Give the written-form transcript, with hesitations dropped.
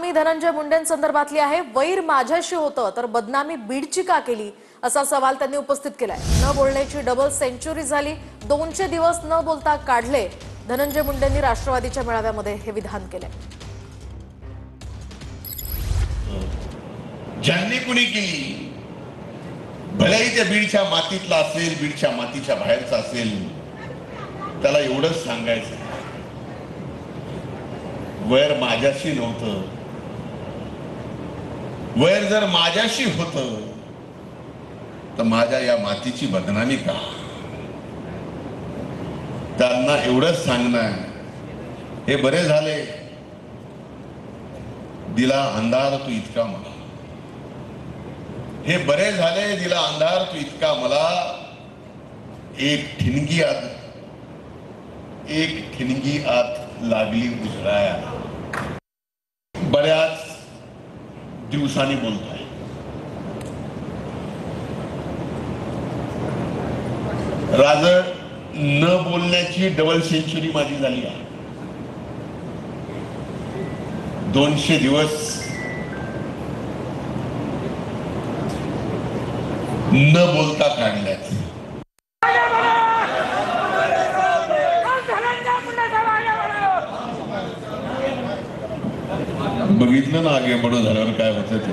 बातमी धनंजय मुंडेंसंदर्भातली आहे। वैर माझ्याशी होतं तर बदनामी बीडची का केली असा सवाल त्यांनी उपस्थित केलाय। न बोलण्याची डबल सेंचुरी झाली, 200 दिवस न बोलता काढले। धनंजय मुंडेंनी राष्ट्रवादीच्या मेळाव्यामध्ये हे विधान केलंय। ज्यांनी कुणी केली, भलेही त्या बीडच्या मातीतला असेल, बीडच्या मातीच्या बाहेरचा असेल, त्याला एवढंच सांगायचं, वैर माझ्याशी नव्हतं। वैर जर माझ्याशी होतं तर माझ्या या मातीची बदनामी का? त्यांना एवढंच सांगणं, हे बरे झाले दिला अंधार तू इतका मला, हे बरे झाले दिला अंधार तू इतका मला। एक ठिणगी आत लागली उजळाया। बऱ्याच दिवसांनी बोलतोय, राजळ न बोलण्याची डबल सेंचुरी माझी झाली आहे। 200 दिवस न बोलता काढल्यात। बघितलं ना, आगे बडो झाल्यावर काय होतं ते।